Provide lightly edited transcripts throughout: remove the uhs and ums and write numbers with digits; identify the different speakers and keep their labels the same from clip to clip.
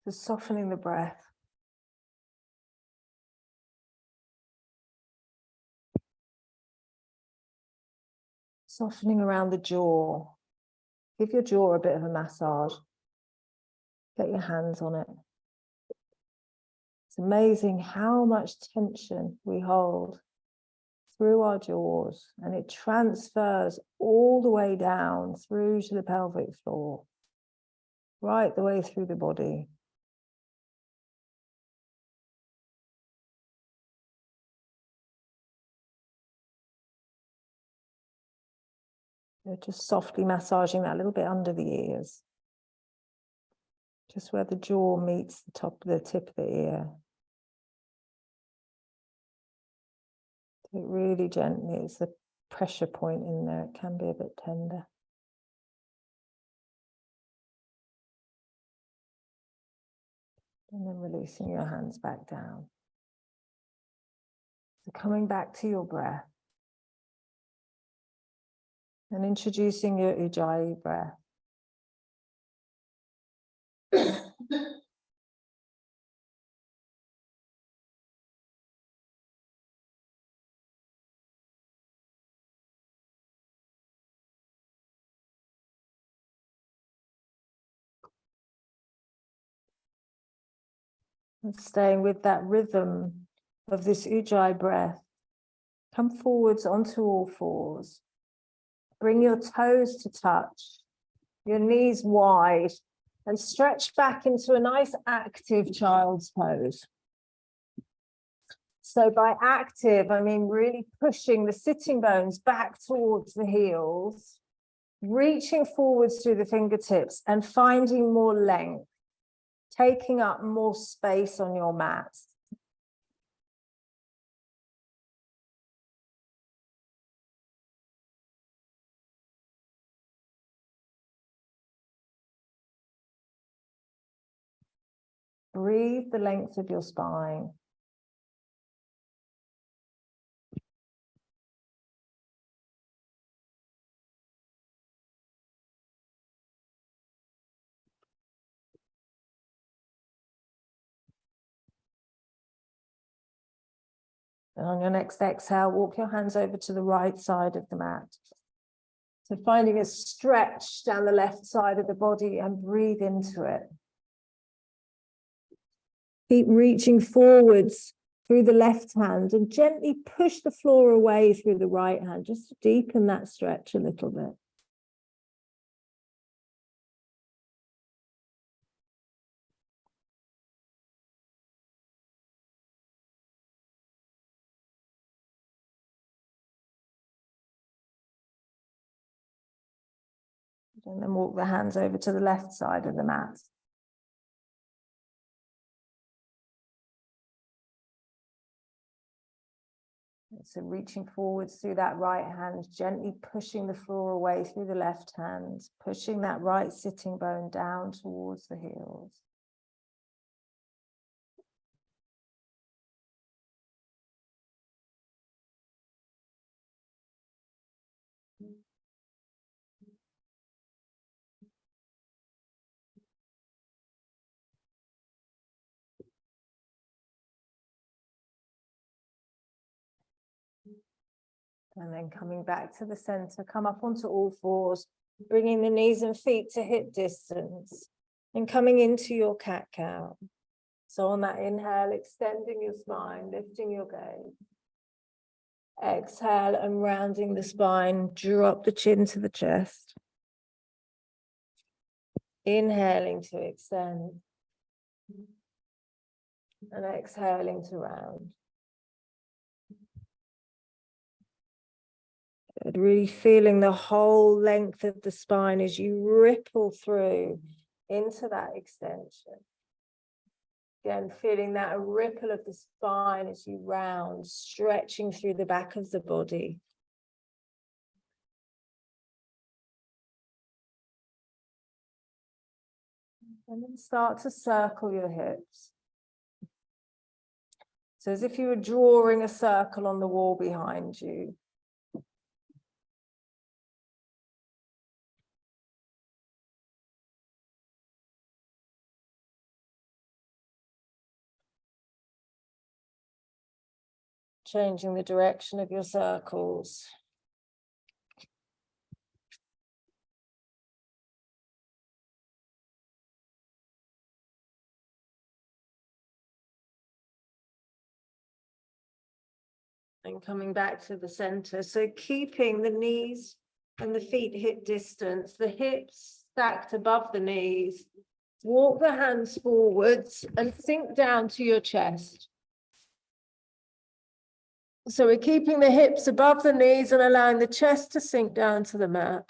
Speaker 1: Just softening the breath. Softening around the jaw. Give your jaw a bit of a massage. Get your hands on it. It's amazing how much tension we hold through our jaws, and it transfers all the way down through to the pelvic floor, right the way through the body. You're just softly massaging that a little bit under the ears, just where the jaw meets the tip of the ear. Do it really gently. It's the pressure point in there. It can be a bit tender. And then releasing your hands back down. So coming back to your breath. And introducing your Ujjayi breath. And staying with that rhythm of this Ujjayi breath. Come forwards onto all fours. Bring your toes to touch, your knees wide, and stretch back into a nice active child's pose. So by active, I mean really pushing the sitting bones back towards the heels, reaching forwards through the fingertips and finding more length, taking up more space on your mat. Breathe the length of your spine. And on your next exhale, walk your hands over to the right side of the mat. So finding a stretch down the left side of the body and breathe into it. Keep reaching forwards through the left hand and gently push the floor away through the right hand, just to deepen that stretch a little bit. And then walk the hands over to the left side of the mat. So reaching forwards through that right hand, gently pushing the floor away through the left hand, pushing that right sitting bone down towards the heels. And then coming back to the center, come up onto all fours, bringing the knees and feet to hip distance and coming into your cat-cow. So on that inhale, extending your spine, lifting your gaze. Exhale and rounding the spine, drop the chin to the chest. Inhaling to extend. And exhaling to round. Good. Really feeling the whole length of the spine as you ripple through into that extension. Again, feeling that ripple of the spine as you round, stretching through the back of the body. And then start to circle your hips. So as if you were drawing a circle on the wall behind you. changing the direction of your circles. And coming back to the center. So keeping the knees and the feet hip distance, the hips stacked above the knees. Walk the hands forwards and sink down to your chest. So we're keeping the hips above the knees and allowing the chest to sink down to the mat.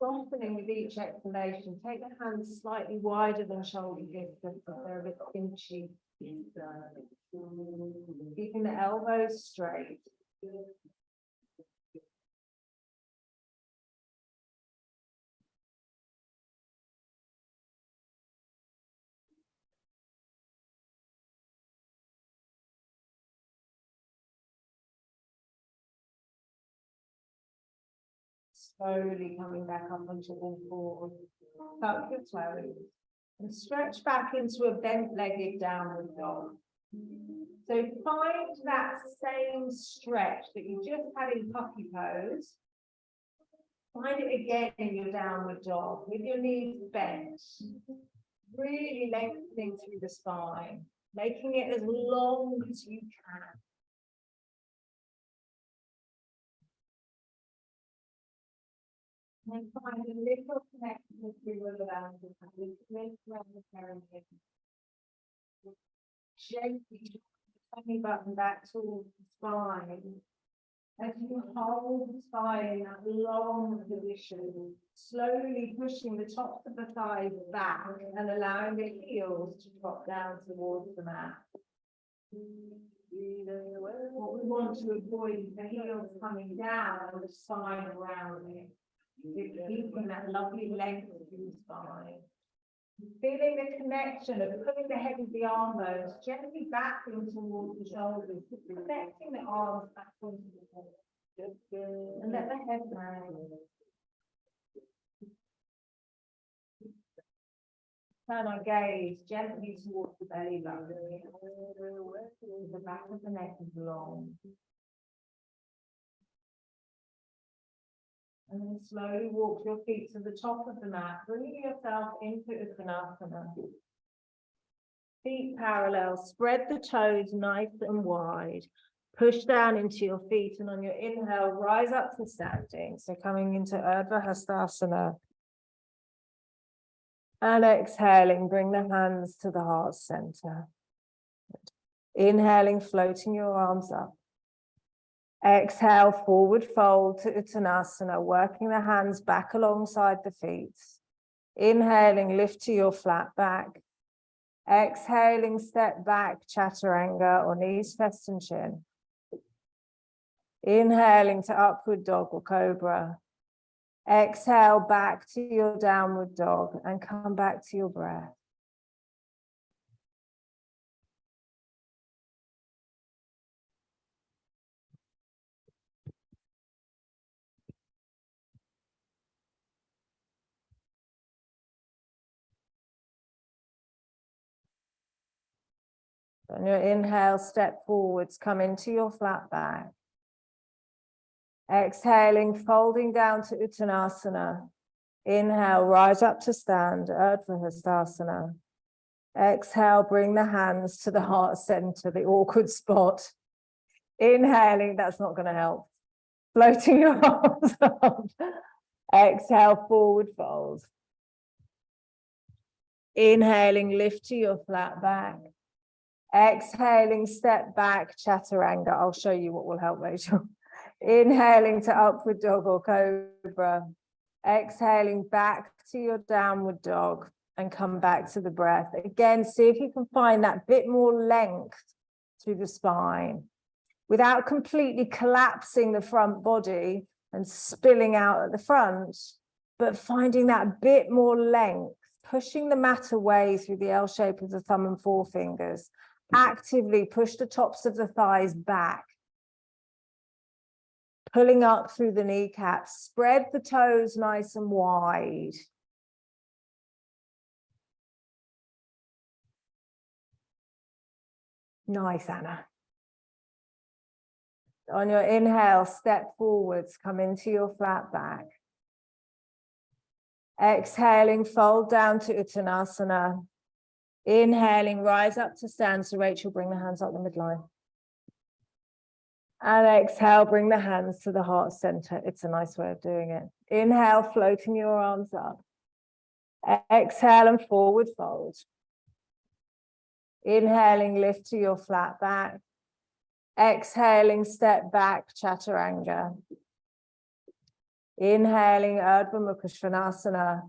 Speaker 1: Softening with each exhalation. Take the hands slightly wider than shoulder distance if they're a bit pinchy. Keeping the elbows straight. Slowly coming back up onto all fours. Tuck your toes and stretch back into a bent-legged downward dog. So find that same stretch that you just had in puppy pose. Find it again in your downward dog with your knees bent. Really lengthening through the spine, making it as long as you can. And find a little connection with your around the perineum. Gently tummy button back towards the spine. As you hold the spine in that long position, slowly pushing the tops of the thighs back and allowing the heels to drop down towards the mat. What we want to avoid is the heels coming down and the spine around it. Keeping that lovely length of the spine. Feeling the connection of putting the head of the arm bones gently back in towards the shoulders, connecting the arms back into the head. And let the head hang. Turn our gaze gently towards the belly button. The back of the neck is long. And then slowly walk your feet to the top of the mat, bringing yourself into Uttanasana. Feet parallel, spread the toes nice and wide. Push down into your feet, and on your inhale, rise up to standing. So coming into Urdhva Hastasana. And exhaling, bring the hands to the heart center. Inhaling, floating your arms up. Exhale, forward fold to Uttanasana, working the hands back alongside the feet. Inhaling, lift to your flat back. Exhaling, step back, Chaturanga, or knees, chest and chin. Inhaling to upward dog or cobra. Exhale back to your downward dog and come back to your breath. On your inhale, step forwards, come into your flat back. Exhaling, folding down to Uttanasana. Inhale, rise up to stand, Urdhva Hastasana. Exhale, bring the hands to the heart center, the awkward spot. Inhaling, that's not going to help. Floating your arms up. Exhale, forward fold. Inhaling, lift to your flat back. Exhaling, step back, Chaturanga. I'll show you what will help, Rachel. Inhaling to upward dog or cobra. Exhaling back to your downward dog and come back to the breath. Again, see if you can find that bit more length through the spine without completely collapsing the front body and spilling out at the front, but finding that bit more length, pushing the mat away through the L shape of the thumb and forefingers. Actively push the tops of the thighs back. Pulling up through the kneecaps, spread the toes nice and wide. Nice, Anna. On your inhale, step forwards, come into your flat back. Exhaling, fold down to Uttanasana. Inhaling, rise up to stand. So Rachel, bring the hands up the midline. And exhale, bring the hands to the heart center. It's a nice way of doing it. Inhale, floating your arms up. Exhale and forward fold. Inhaling, lift to your flat back. Exhaling, step back, Chaturanga. Inhaling, Urdhva Mukha Svanasana.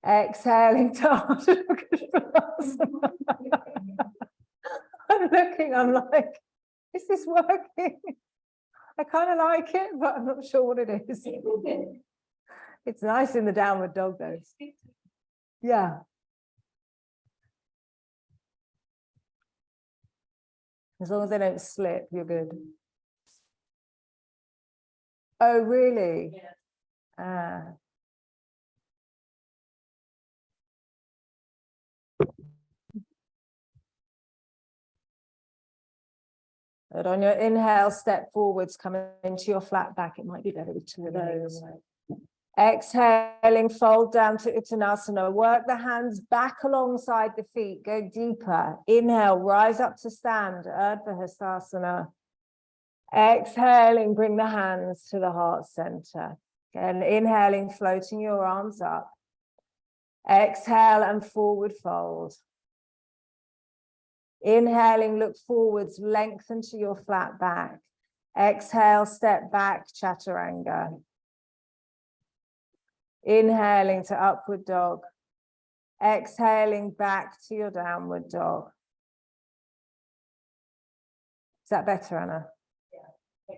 Speaker 1: Exhaling to Urdhva Mukha Svanasana. I'm looking, I'm like, is this working? I kind of like it, but I'm not sure what it is. It's nice in the downward dog though. Yeah. As long as they don't slip, you're good. Oh, really? Yeah. But on your inhale, step forwards, come into your flat back. It might be better with two of those. Exhaling, fold down to Uttanasana. Work the hands back alongside the feet. Go deeper. Inhale, rise up to stand. Urdhva Hastasana. Exhaling, bring the hands to the heart center. And inhaling, floating your arms up. Exhale and forward fold. Inhaling, look forwards, lengthen to your flat back. Exhale, step back, Chaturanga. Inhaling to upward dog. Exhaling back to your downward dog. Is that better, Anna? Yeah.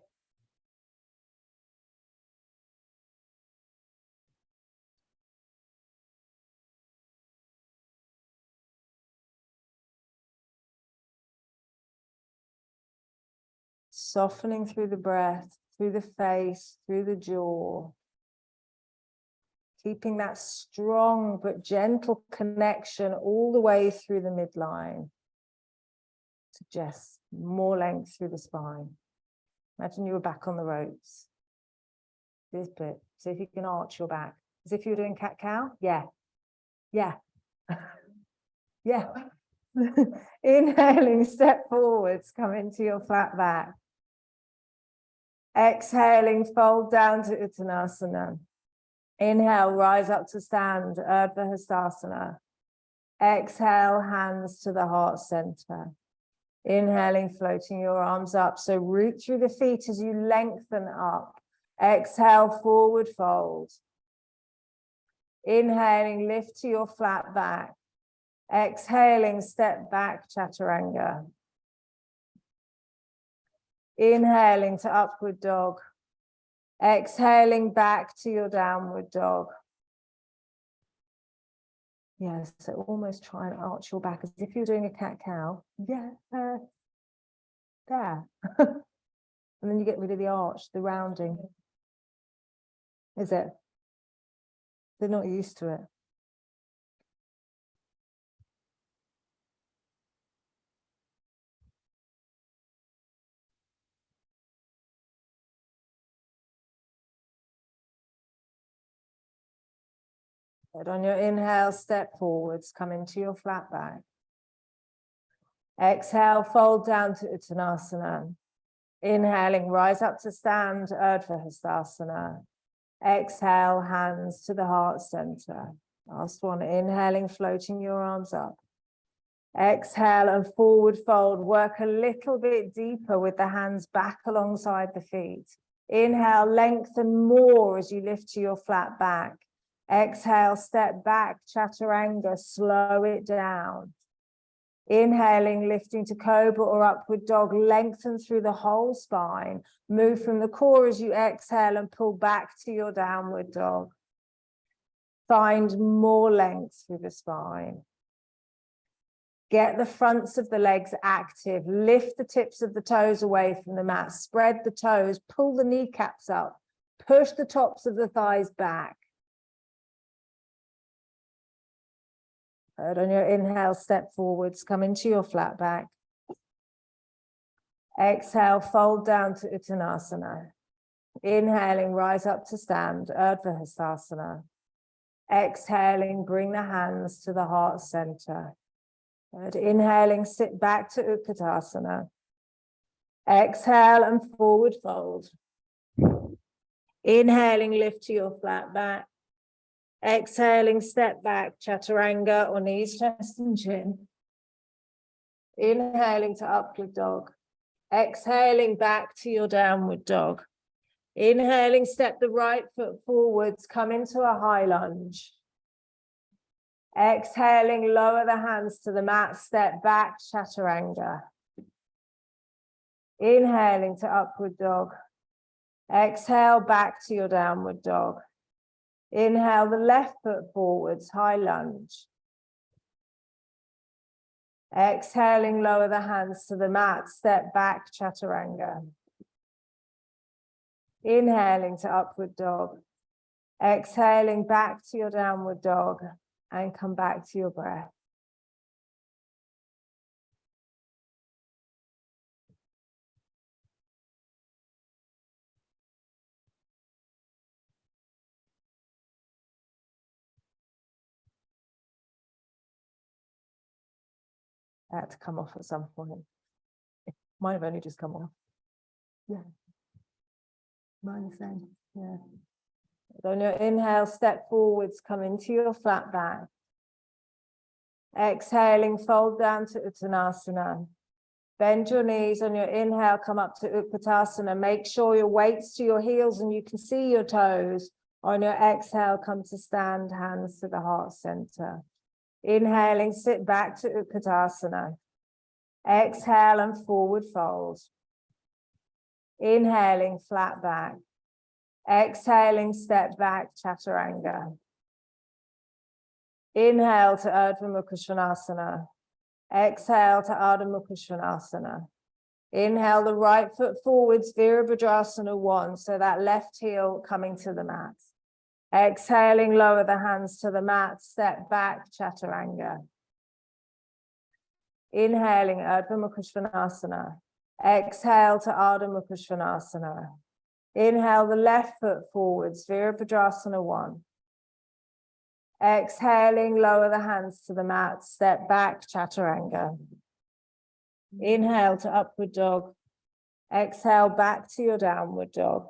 Speaker 1: Softening through the breath, through the face, through the jaw. Keeping that strong but gentle connection all the way through the midline. Suggest more length through the spine. Imagine you were back on the ropes. This bit. See if you can arch your back. As if you were doing cat-cow. Yeah. Yeah. Yeah. Inhaling, step forwards, come into your flat back. Exhaling, fold down to Uttanasana. Inhale, rise up to stand, Urdhva Hastasana. Exhale, hands to the heart center. Inhaling, floating your arms up. So root through the feet as you lengthen up. Exhale, forward fold. Inhaling, lift to your flat back. Exhaling, step back, Chaturanga. Inhaling to upward dog. Exhaling back to your downward dog. Yes, so almost try and arch your back as if you're doing a cat-cow. Yeah, there. And then you get rid of the arch, the rounding. Is it? They're not used to it. But on your inhale, step forwards, come into your flat back. Exhale, fold down to Uttanasana. Inhaling, rise up to stand, Urdhva Hastasana. Exhale, hands to the heart center. Last one, inhaling, floating your arms up. Exhale and forward fold. Work a little bit deeper with the hands back alongside the feet. Inhale, lengthen more as you lift to your flat back. Exhale, step back, Chaturanga, slow it down. Inhaling, lifting to Cobra or Upward Dog, lengthen through the whole spine. Move from the core as you exhale and pull back to your Downward Dog. Find more length through the spine. Get the fronts of the legs active. Lift the tips of the toes away from the mat. Spread the toes, pull the kneecaps up. Push the tops of the thighs back. And on your inhale, step forwards, come into your flat back. Exhale, fold down to Uttanasana. Inhaling, rise up to stand, Urdhva Hastasana. Exhaling, bring the hands to the heart center. Good. Inhaling, sit back to Utkatasana. Exhale and forward fold. Inhaling, lift to your flat back. Exhaling, step back, Chaturanga or knees, chest and chin. Inhaling to upward dog. Exhaling back to your downward dog. Inhaling, step the right foot forwards, come into a high lunge. Exhaling, lower the hands to the mat, step back, Chaturanga. Inhaling to upward dog. Exhale back to your downward dog. Inhale the left foot forwards, high lunge. Exhaling, lower the hands to the mat, step back, Chaturanga. Inhaling to upward dog. Exhaling back to your downward dog and come back to your breath. That had to come off at some point. It might have only just come off. Yeah. Mine the same. Yeah. On your inhale, step forwards, come into your flat back. Exhaling, fold down to Uttanasana. Bend your knees. On your inhale, come up to Utkatasana. Make sure your weight's to your heels and you can see your toes. On your exhale, come to stand, hands to the heart center. Inhaling, sit back to Utkatasana. Exhale and forward fold. Inhaling, flat back. Exhaling, step back, Chaturanga. Inhale to Urdhva Mukha Svanasana. Exhale to Ardha Mukha Svanasana. Inhale the right foot forwards, Virabhadrasana 1, so that left heel coming to the mat. Exhaling, lower the hands to the mat, step back, Chaturanga. Inhaling, Urdhva Mukha Svanasana. Exhale to Ardha Mukha Svanasana. Inhale the left foot forwards, Virabhadrasana 1. Exhaling, lower the hands to the mat, step back, Chaturanga. Inhale to upward dog. Exhale back to your downward dog.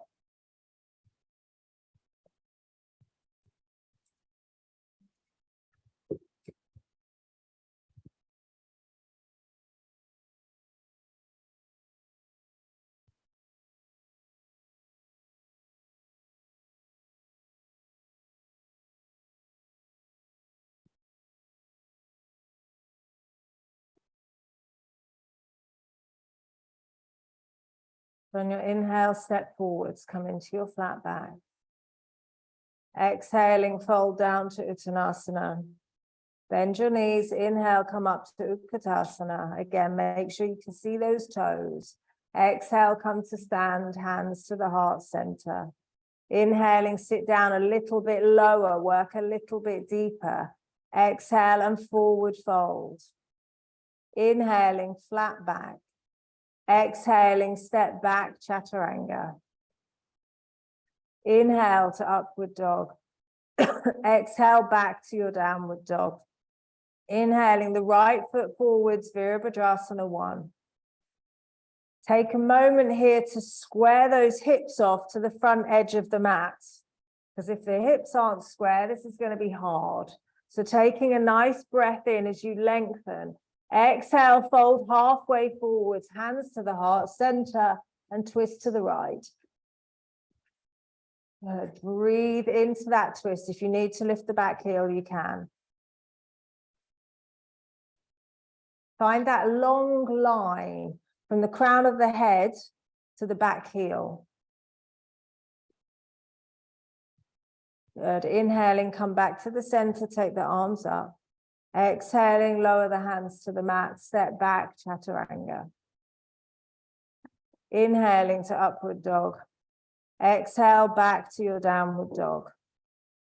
Speaker 1: On your inhale, step forwards, come into your flat back. Exhaling, fold down to Uttanasana. Bend your knees, inhale, come up to Utkatasana. Again, make sure you can see those toes. Exhale, come to stand, hands to the heart center. Inhaling, sit down a little bit lower, work a little bit deeper. Exhale and forward fold. Inhaling, flat back. Exhaling, step back, Chaturanga. Inhale to upward dog. Exhale back to your downward dog. Inhaling the right foot forwards, Virabhadrasana 1. Take a moment here to square those hips off to the front edge of the mat. Because if the hips aren't square, this is going to be hard. So taking a nice breath in as you lengthen. Exhale, fold halfway forwards, hands to the heart center and twist to the right. Good. Breathe into that twist. If you need to lift the back heel, you can. Find that long line from the crown of the head to the back heel. Good. Inhaling, come back to the center, take the arms up. Exhaling, lower the hands to the mat, step back, Chaturanga. Inhaling to upward dog. Exhale back to your downward dog.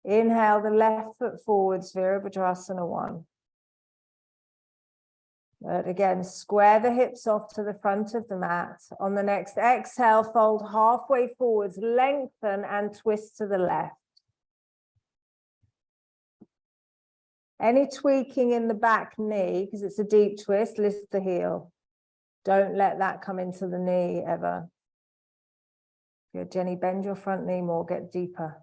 Speaker 1: Inhale the left foot forwards, Virabhadrasana 1. Good. Again, square the hips off to the front of the mat. On the next exhale, fold halfway forwards, lengthen and twist to the left. Any tweaking in the back knee, because it's a deep twist, lift the heel. Don't let that come into the knee ever. Good, Jenny, bend your front knee more, get deeper.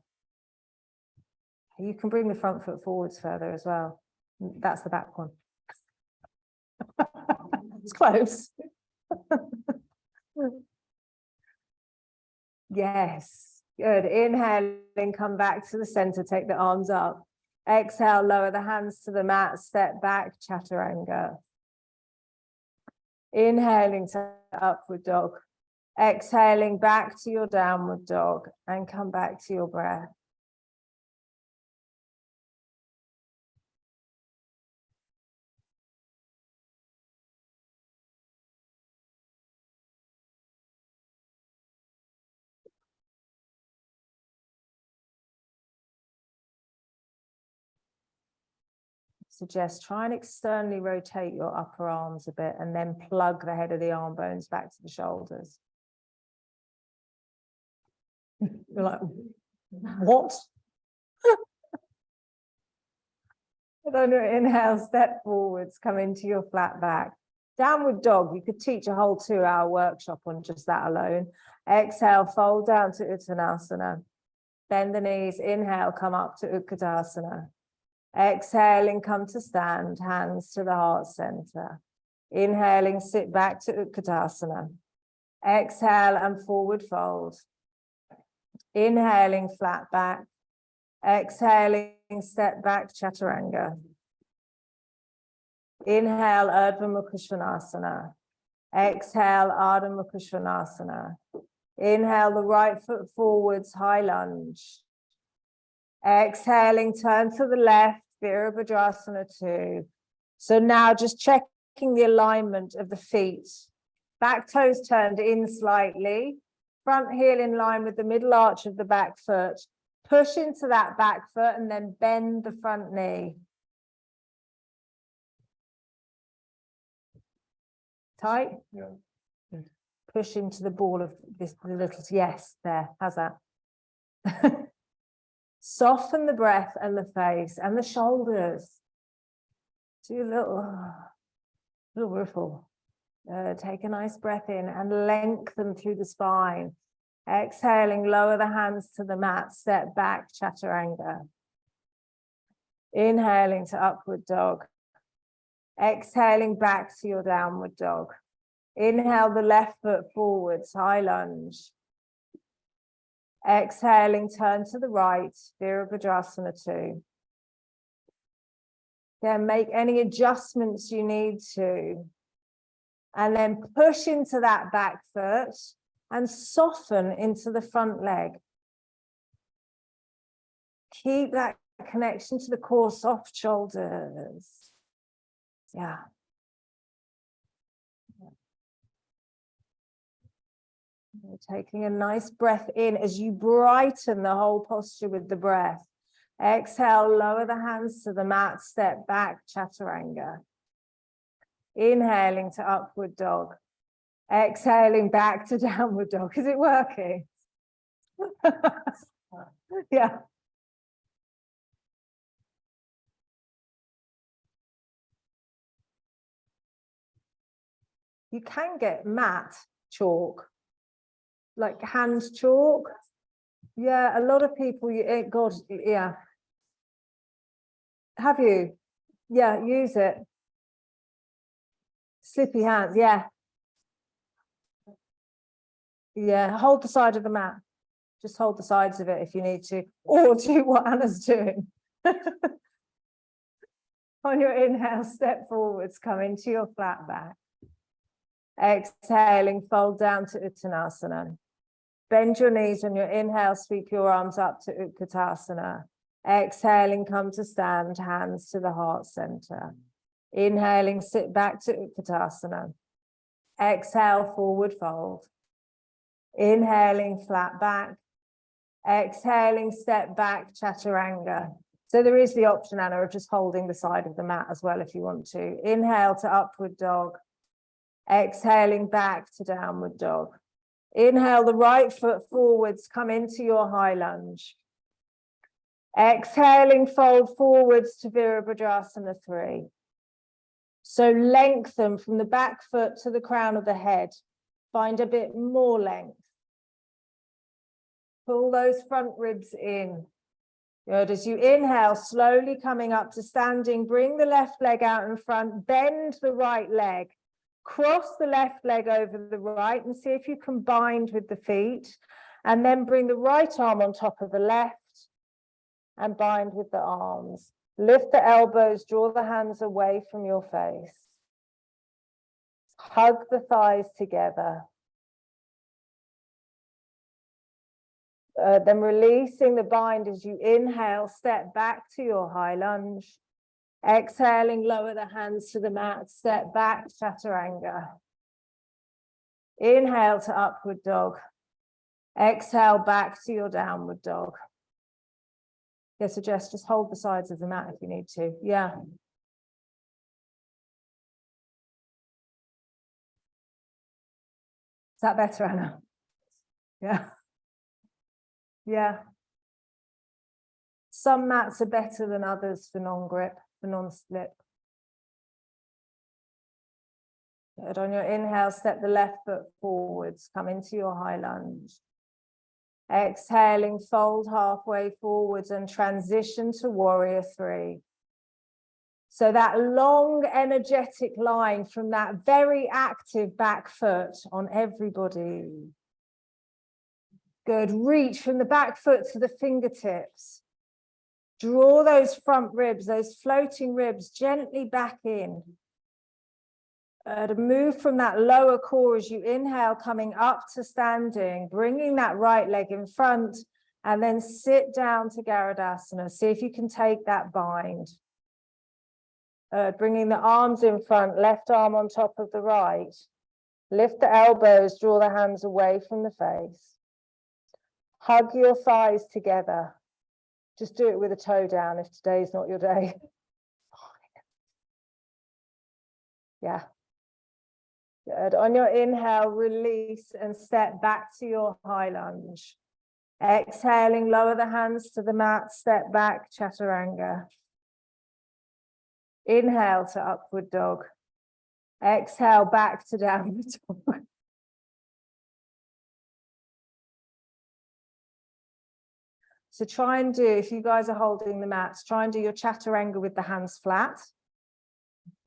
Speaker 1: You can bring the front foot forwards further as well. That's the back one. It's close. Yes, good. Inhaling, come back to the center, take the arms up. Exhale, lower the hands to the mat, step back, chaturanga. Inhaling to upward dog. Exhaling back to your downward dog and come back to your breath. Suggest try and externally rotate your upper arms a bit and then plug the head of the arm bones back to the shoulders. You're like, what? And on your inhale, step forwards, come into your flat back. Downward dog, you could teach a whole 2-hour workshop on just that alone. Exhale, fold down to Uttanasana. Bend the knees, inhale, come up to Utkatasana. Exhaling, come to stand, hands to the heart center. Inhaling, sit back to Utkatasana. Exhale and forward fold. Inhaling, flat back. Exhaling, step back, chaturanga. Inhale, Urdhva Mukha Svanasana. Exhale, Ardha Mukha Svanasana. Inhale, the right foot forwards, high lunge. Exhaling, turn to the left, Virabhadrasana 2. So now just checking the alignment of the feet. Back toes turned in slightly. Front heel in line with the middle arch of the back foot. Push into that back foot and then bend the front knee. Tight? Yeah. Good. Push into the ball of this little, yes, there, how's that? Soften the breath and the face and the shoulders. Do a little ripple. Take a nice breath in and lengthen through the spine. Exhaling, lower the hands to the mat, step back, chaturanga. Inhaling to upward dog. Exhaling back to your downward dog. Inhale the left foot forwards, high lunge. Exhaling, turn to the right, Virabhadrasana 2. Then make any adjustments you need to. And then push into that back foot and soften into the front leg. Keep that connection to the core, soft shoulders. Yeah. You're taking a nice breath in as you brighten the whole posture with the breath. Exhale, lower the hands to the mat, step back, chaturanga. Inhaling to upward dog. Exhaling back to downward dog. Is it working? Yeah. You can get mat chalk, like hand chalk. Yeah, a lot of people, God, yeah. Have you? Yeah, use it. Slippy hands, yeah. Yeah, hold the side of the mat. Just hold the sides of it if you need to, or do what Anna's doing. On your inhale, step forwards, come into your flat back. Exhaling, fold down to Uttanasana. Bend your knees on your inhale, sweep your arms up to Utkatasana. Exhaling, come to stand, hands to the heart center. Inhaling, sit back to Utkatasana. Exhale, forward fold. Inhaling, flat back. Exhaling, step back, chaturanga. So there is the option, Anna, of just holding the side of the mat as well if you want to. Inhale to upward dog. Exhaling back to downward dog. Inhale the right foot forwards, come into your high lunge. Exhaling, fold forwards to Virabhadrasana 3. So lengthen from the back foot to the crown of the head. Find a bit more length. Pull those front ribs in. Good. As you inhale, slowly coming up to standing, bring the left leg out in front, bend the right leg, cross the left leg over the right and see if you can bind with the feet, and then bring the right arm on top of the left and bind with the arms. Lift the elbows, draw the hands away from your face. Hug the thighs together. Then releasing the bind as you inhale, step back to your high lunge. Exhaling, lower the hands to the mat, step back, chaturanga. Inhale to upward dog. Exhale back to your downward dog. I suggest just hold the sides of the mat if you need to. Yeah. Is that better, Anna? Yeah. Yeah. Some mats are better than others for non-grip, for non-slip. Good. On your inhale, step the left foot forwards, come into your high lunge. Exhaling, fold halfway forwards and transition to warrior 3. So that long, energetic line from that very active back foot on everybody. Good. Reach from the back foot to the fingertips. Draw those front ribs, those floating ribs gently back in. To move from that lower core as you inhale, coming up to standing, bringing that right leg in front, and then sit down to Garudasana. See if you can take that bind. Bringing the arms in front, left arm on top of the right. Lift the elbows, draw the hands away from the face. Hug your thighs together. Just do it with a toe down if today's not your day. Yeah. Good. On your inhale, release and step back to your high lunge. Exhaling, lower the hands to the mat, step back, chaturanga. Inhale to upward dog. Exhale back to downward dog. So try and do, if you guys are holding the mats, try and do your chaturanga with the hands flat.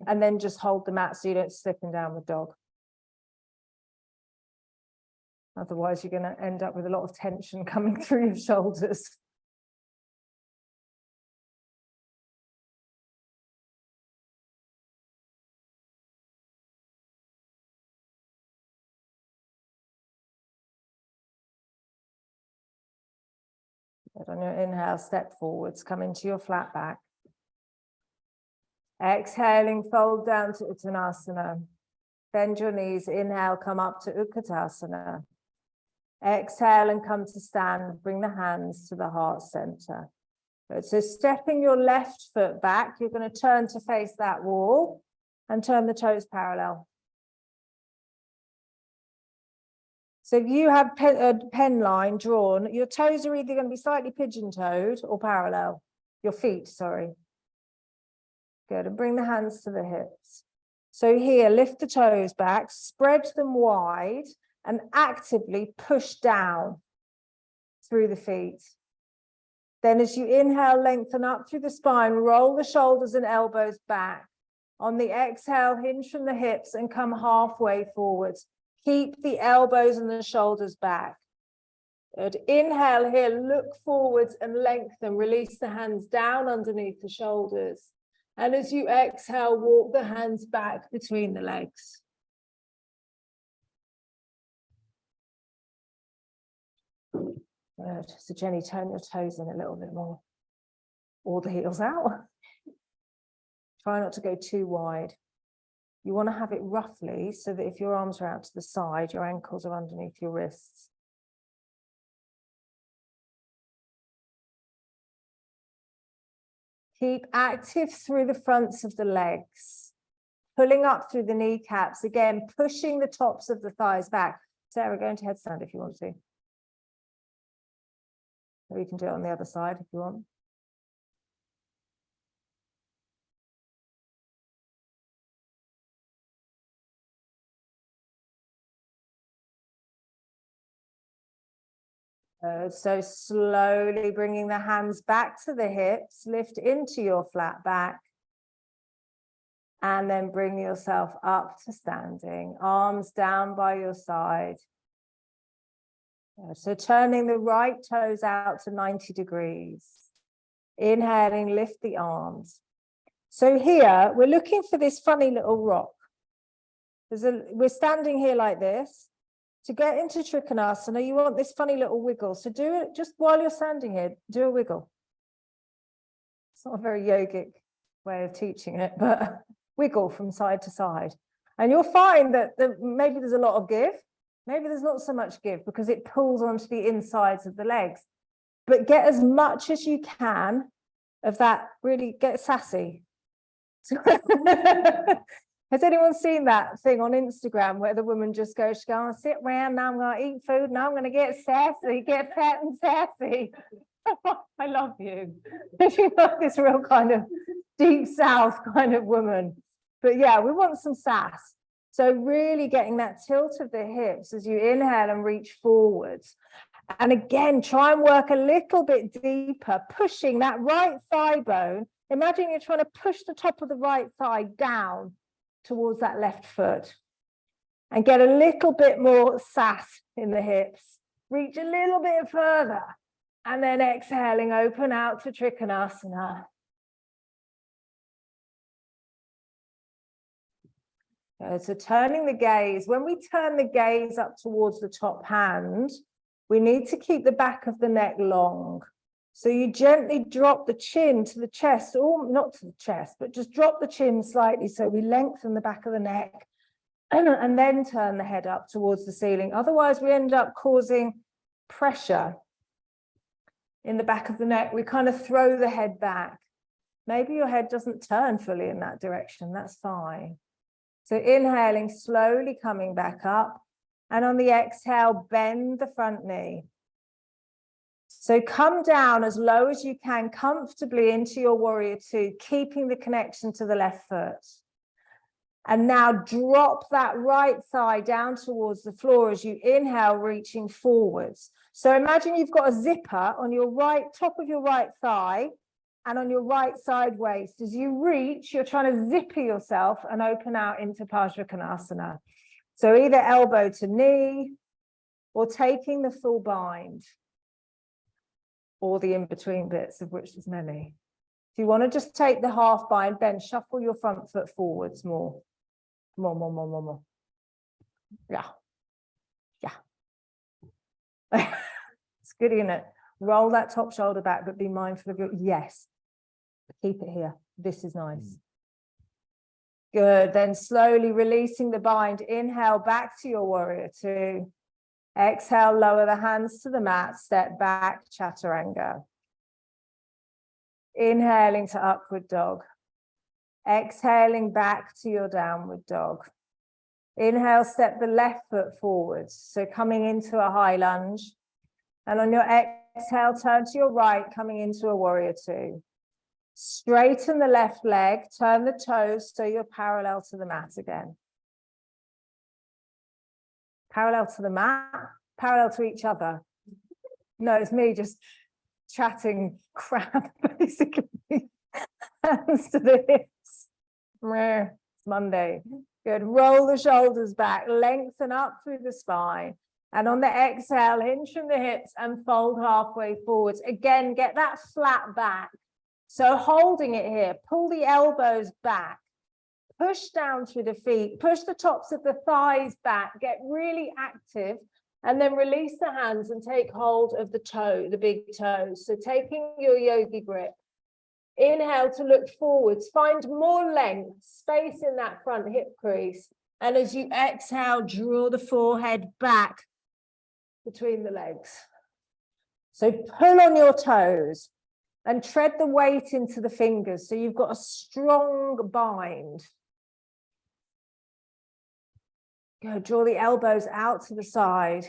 Speaker 1: And then just hold the mat so you don't slip in downward dog. Otherwise, you're going to end up with a lot of tension coming through your shoulders. Good. On your inhale, step forwards, come into your flat back. Exhaling, fold down to Uttanasana. Bend your knees, inhale, come up to Utkatasana. Exhale and come to stand, bring the hands to the heart center. Good. So stepping your left foot back, you're going to turn to face that wall and turn the toes parallel. So if you have a pen line drawn, your toes are either going to be slightly pigeon-toed or parallel. Your feet, sorry. Good, and bring the hands to the hips. So here, lift the toes back, spread them wide, and actively push down through the feet. Then as you inhale, lengthen up through the spine, roll the shoulders and elbows back. On the exhale, hinge from the hips and come halfway forwards. Keep the elbows and the shoulders back. Good. Inhale here, look forwards and lengthen. Release the hands down underneath the shoulders. And as you exhale, walk the hands back between the legs. Good. So Jenny, turn your toes in a little bit more. Or the heels out. Try not to go too wide. You want to have it roughly so that if your arms are out to the side, your ankles are underneath your wrists. Keep active through the fronts of the legs, pulling up through the kneecaps, again, pushing the tops of the thighs back. Sarah, go into headstand if you want to. Or you can do it on the other side if you want. So slowly bringing the hands back to the hips, lift into your flat back. And then bring yourself up to standing, arms down by your side. So turning the right toes out to 90 degrees. Inhaling, lift the arms. So here, we're looking for this funny little rock. We're standing here like this. To get into Trikonasana, you want this funny little wiggle. So do it just while you're standing here, do a wiggle. It's not a very yogic way of teaching it, but wiggle from side to side. And you'll find that maybe there's a lot of give. Maybe there's not so much give because it pulls onto the insides of the legs. But get as much as you can of that, really get sassy. Has anyone seen that thing on Instagram where the woman just goes, she's going to sit around, now I'm going to eat food, now I'm going to get sassy, get fat and sassy. I love you. She's like this real kind of deep south kind of woman. But yeah, we want some sass. So really getting that tilt of the hips as you inhale and reach forwards. And again, try and work a little bit deeper, pushing that right thigh bone. Imagine you're trying to push the top of the right thigh down towards that left foot. And get a little bit more sass in the hips. Reach a little bit further. And then exhaling, open out to Trikonasana. So turning the gaze, when we turn the gaze up towards the top hand, we need to keep the back of the neck long. So you gently drop the chin to the chest, or not to the chest, but just drop the chin slightly so we lengthen the back of the neck and then turn the head up towards the ceiling. Otherwise, we end up causing pressure in the back of the neck. We kind of throw the head back. Maybe your head doesn't turn fully in that direction. That's fine. So inhaling, slowly coming back up. And on the exhale, bend the front knee. So come down as low as you can comfortably into your warrior two, keeping the connection to the left foot. And now drop that right thigh down towards the floor as you inhale, reaching forwards. So imagine you've got a zipper on your right, top of your right thigh and on your right side waist. As you reach, you're trying to zipper yourself and open out into Parsvakonasana. So either elbow to knee or taking the full bind or the in-between bits, of which there's many. If you want to just take the half bind, then shuffle your front foot forwards more. More. Yeah. It's good, isn't it? Roll that top shoulder back, but be mindful of your, yes. Keep it here. This is nice. Good. Then slowly releasing the bind. Inhale back to your warrior two. Exhale, lower the hands to the mat. Step back, chaturanga. Inhaling to upward dog. Exhaling back to your downward dog. Inhale, step the left foot forwards. So coming into a high lunge. And on your exhale, turn to your right, coming into a warrior two. Straighten the left leg, turn the toes so you're parallel to the mat again. Parallel to the mat, parallel to each other. No, it's me just chatting crap, basically. Hands to the hips. It's Monday. Good. Roll the shoulders back, lengthen up through the spine. And on the exhale, hinge from the hips and fold halfway forwards. Again, get that flat back. So holding it here, pull the elbows back, push down through the feet, push the tops of the thighs back, get really active, and then release the hands and take hold of the toe, the big toes. So taking your yogi grip. Inhale to look forwards, find more length, space in that front hip crease. And as you exhale, draw the forehead back between the legs. So pull on your toes. And tread the weight into the fingers. So you've got a strong bind. Good. Draw the elbows out to the side.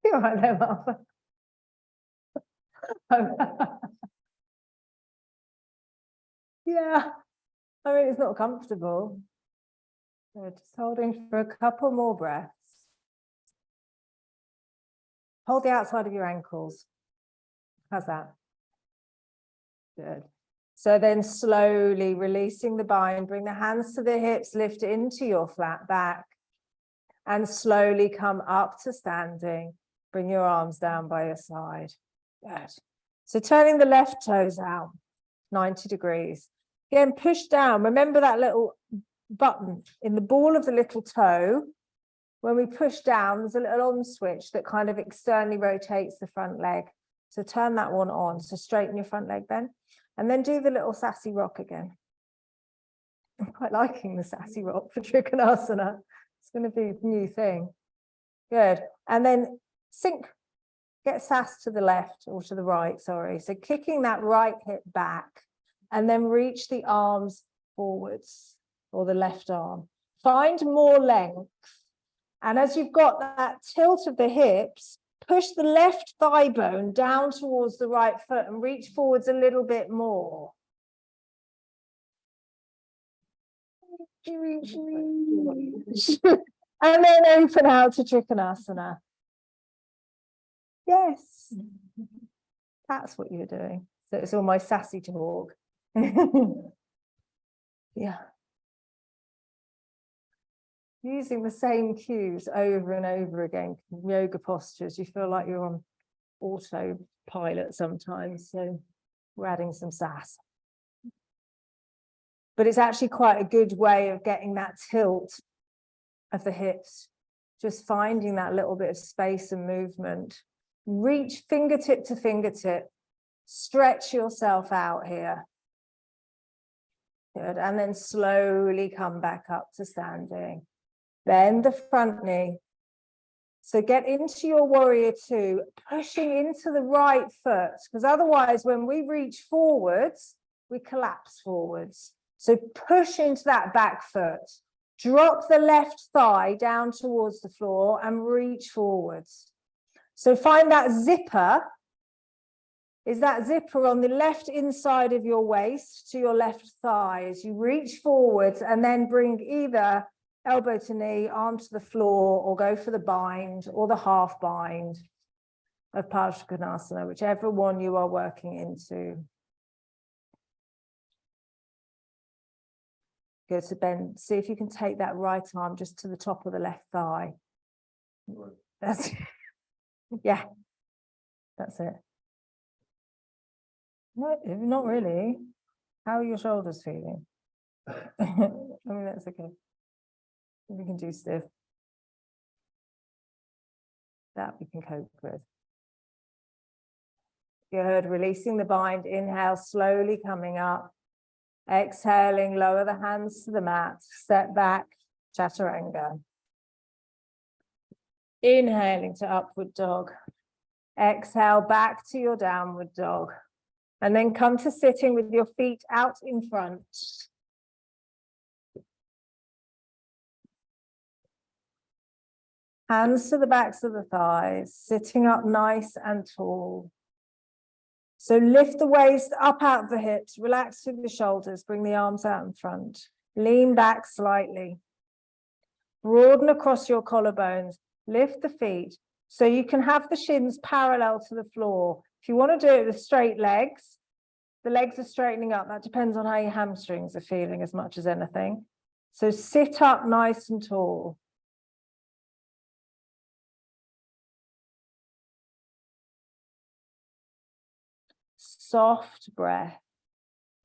Speaker 1: You're right there, Martha. Yeah, I mean, it's not comfortable. So just holding for a couple more breaths. Hold the outside of your ankles. How's that? Good. So then slowly releasing the bind, bring the hands to the hips, lift into your flat back, and slowly come up to standing. Bring your arms down by your side. Good. So turning the left toes out, 90 degrees. Again, push down. Remember that little button in the ball of the little toe. When we push down, there's a little on switch that kind of externally rotates the front leg. So turn that one on. So straighten your front leg then. And then do the little sassy rock again. I'm quite liking the sassy rock for Trikonasana. It's going to be a new thing. Good. And then sink. Get sass to the left or to the right, sorry. So kicking that right hip back and then reach the arms forwards or the left arm. Find more length. And as you've got that tilt of the hips, push the left thigh bone down towards the right foot and reach forwards a little bit more. And then open out to Trikonasana. Yes, that's what you're doing. So it's all my sassy talk. Yeah. Using the same cues over and over again, yoga postures, you feel like you're on autopilot sometimes. So we're adding some sass. But it's actually quite a good way of getting that tilt of the hips, just finding that little bit of space and movement. Reach fingertip to fingertip, stretch yourself out here. Good, and then slowly come back up to standing. Bend the front knee. So get into your warrior two, pushing into the right foot, because otherwise when we reach forwards, we collapse forwards. So push into that back foot. Drop the left thigh down towards the floor and reach forwards. So find that zipper. Is that zipper on the left inside of your waist to your left thigh as you reach forwards and then bring either elbow to knee, arm to the floor, or go for the bind or the half bind of Parsvakonasana, whichever one you are working into. Go to bend. See if you can take that right arm just to the top of the left thigh. That's yeah, that's it. No, not really. How are your shoulders feeling? I mean, that's okay. We can do stiff. That we can cope with. Good. Releasing the bind. Inhale, slowly coming up. Exhaling, lower the hands to the mat. Step back, chaturanga. Inhaling to upward dog. Exhale back to your downward dog. And then come to sitting with your feet out in front. Hands to the backs of the thighs, sitting up nice and tall. So lift the waist up out of the hips, relax through the shoulders, bring the arms out in front. Lean back slightly. Broaden across your collarbones, lift the feet. So you can have the shins parallel to the floor. If you want to do it with straight legs, the legs are straightening up. That depends on how your hamstrings are feeling as much as anything. So sit up nice and tall. Soft breath.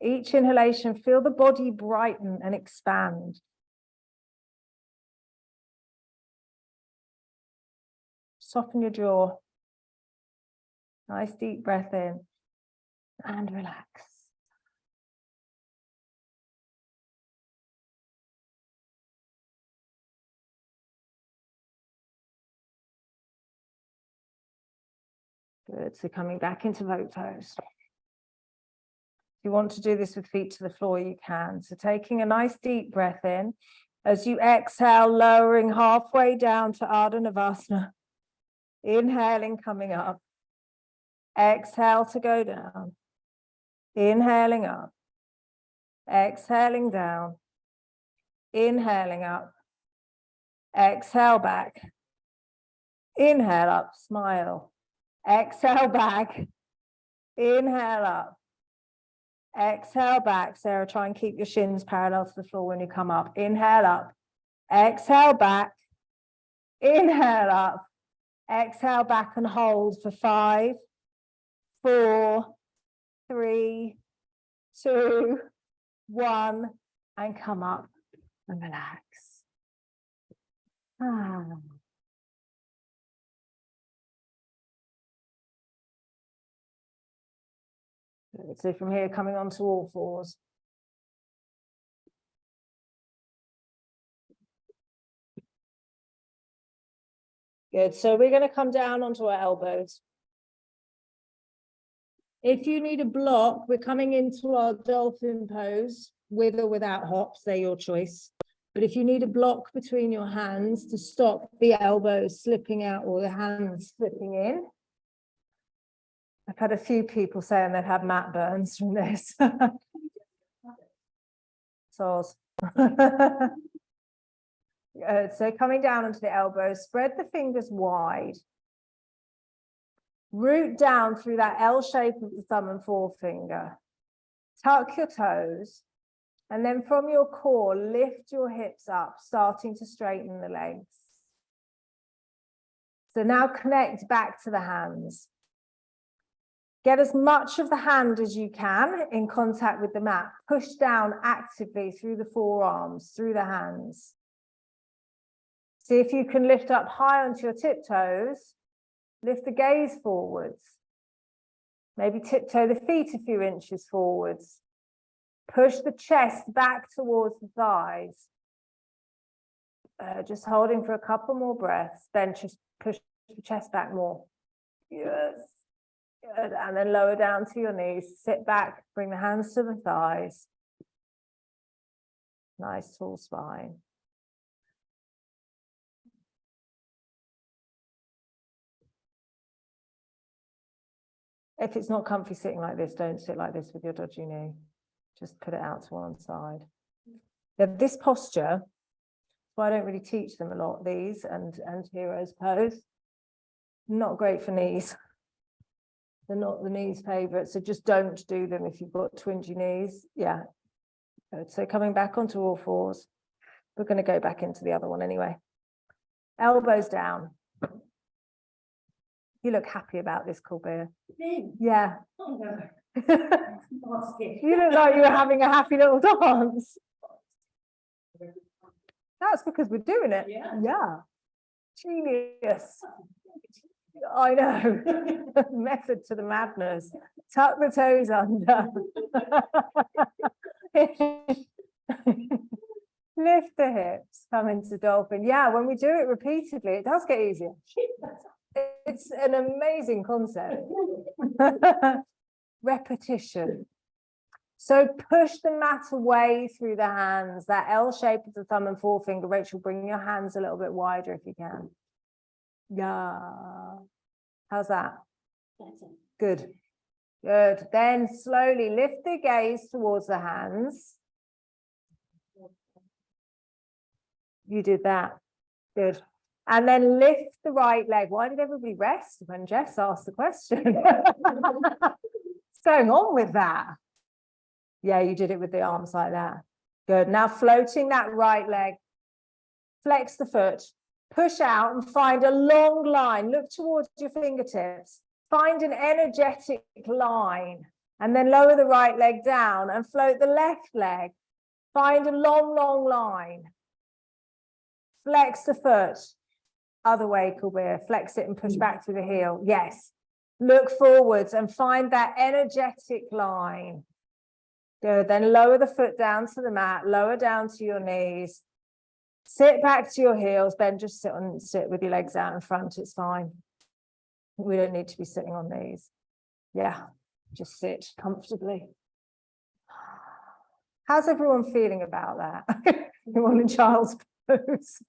Speaker 1: Each inhalation, feel the body brighten and expand. Soften your jaw. Nice deep breath in and relax. Good. So coming back into boat pose. If you want to do this with feet to the floor, you can. So taking a nice deep breath in. As you exhale, lowering halfway down to Ardha Navasana. Inhaling, coming up. Exhale to go down. Inhaling up. Exhaling down. Inhaling up. Exhale back. Inhale up, smile. Exhale back. Inhale up. Exhale back. Sarah, try and keep your shins parallel to the floor when you come up. Inhale up. Exhale back. Inhale up. Exhale back and hold for 5, 4, 3, 2, 1, and come up and relax. Good. So from here, coming onto all fours. Good. So we're going to come down onto our elbows. If you need a block, we're coming into our dolphin pose with or without hops, they're your choice. But if you need a block between your hands to stop the elbows slipping out or the hands slipping in. I've had a few people saying they've had mat burns from this. So coming down onto the elbows, spread the fingers wide. Root down through that L shape of the thumb and forefinger. Tuck your toes. And then from your core, lift your hips up, starting to straighten the legs. So now connect back to the hands. Get as much of the hand as you can in contact with the mat. Push down actively through the forearms, through the hands. See if you can lift up high onto your tiptoes. Lift the gaze forwards. Maybe tiptoe the feet a few inches forwards. Push the chest back towards the thighs. Just holding for a couple more breaths. Then just push the chest back more. Yes. Good. And then lower down to your knees. Sit back. Bring the hands to the thighs. Nice tall spine. If it's not comfy sitting like this, don't sit like this with your dodgy knee. Just put it out to one side. Now, this posture, so I don't really teach them a lot, these and hero's pose. Not great for knees. They're not the knees' favorite, so just don't do them if you've got twingy knees. Yeah. Good. So coming back onto all fours. We're going to go back into the other one anyway. Elbows down. You look happy about this, Colbert. Yeah. Oh, no. You look like you were having a happy little dance. That's because we're doing it. Yeah. Genius. I know. Method to the madness. Tuck the toes under. Lift the hips. Come into dolphin. Yeah, when we do it repeatedly, it does get easier. It's an amazing concept. Repetition. So push the mat away through the hands, that L shape of the thumb and forefinger. Rachel, bring your hands a little bit wider if you can. Yeah. How's that? Good. Good. Then slowly lift the gaze towards the hands. You did that. Good. And then lift the right leg. Why did everybody rest when Jess asked the question? What's going on with that? Yeah, you did it with the arms like that. Good. Now floating that right leg. Flex the foot. Push out and find a long line. Look towards your fingertips. Find an energetic line. And then lower the right leg down and float the left leg. Find a long, long line. Flex the foot. Other way, Kabir. Flex it and push back through the heel. Yes. Look forwards and find that energetic line. Good. Then lower the foot down to the mat, lower down to your knees. Sit back to your heels. Ben, just sit with your legs out in front. It's fine. We don't need to be sitting on these. Yeah, just sit comfortably. How's everyone feeling about that? Everyone in child's pose.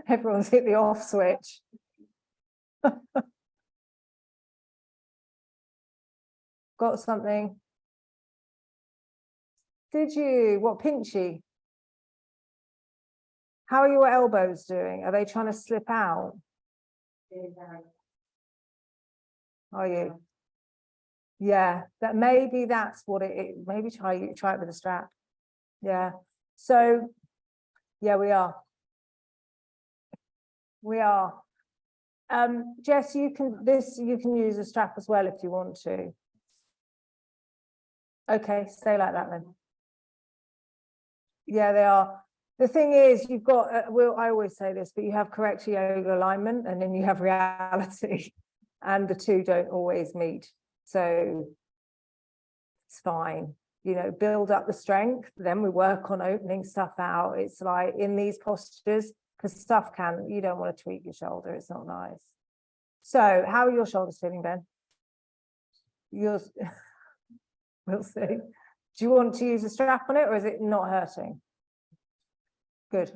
Speaker 1: Everyone's hit the off switch. Got something? Did you? What, pinchy? How are your elbows doing? Are they trying to slip out? Are you? Yeah, that maybe that's what it is. Maybe try it with a strap. Yeah. So yeah, we are. We are. Jess, you can use a strap as well if you want to. Okay, stay like that then. Yeah, they are. The thing is, you've got, I always say this, but you have correct yoga alignment and then you have reality, and the two don't always meet. So it's fine. You know, build up the strength, then we work on opening stuff out. It's like in these postures, because you don't want to tweak your shoulder. It's not nice. So how are your shoulders feeling, Ben? Yours, we'll see. Do you want to use a strap on it or is it not hurting? Good.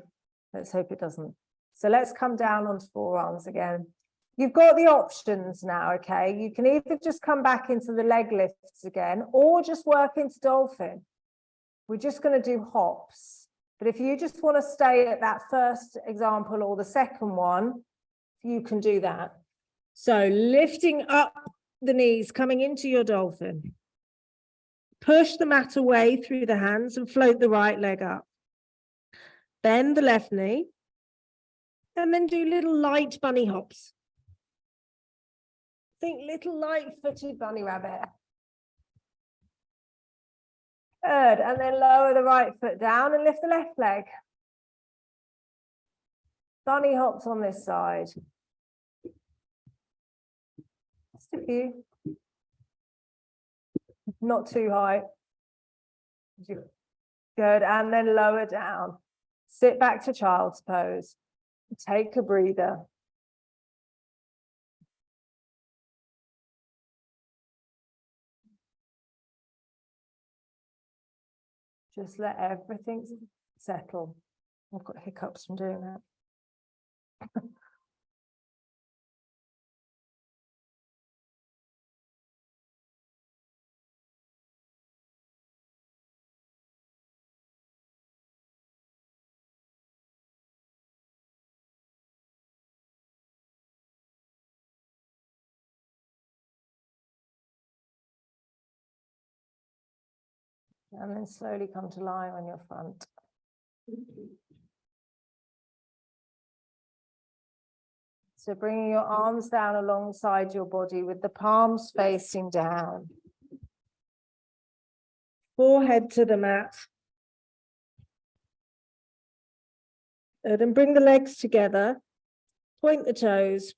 Speaker 1: Let's hope it doesn't. So let's come down onto forearms again. You've got the options now, okay? You can either just come back into the leg lifts again or just work into dolphin. We're just going to do hops. But if you just want to stay at that first example or the second one, you can do that. So lifting up the knees, coming into your dolphin. Push the mat away through the hands and float the right leg up. Bend the left knee. And then do little light bunny hops. Think little light-footed bunny rabbit. Good, and then lower the right foot down and lift the left leg. Bunny hops on this side. Just a few. Not too high. Good, and then lower down. Sit back to child's pose. Take a breather. Just let everything settle. I've got hiccups from doing that. And then slowly come to lie on your front. So bringing your arms down alongside your body with the palms facing down. Forehead to the mat. Good, and bring the legs together. Point the toes.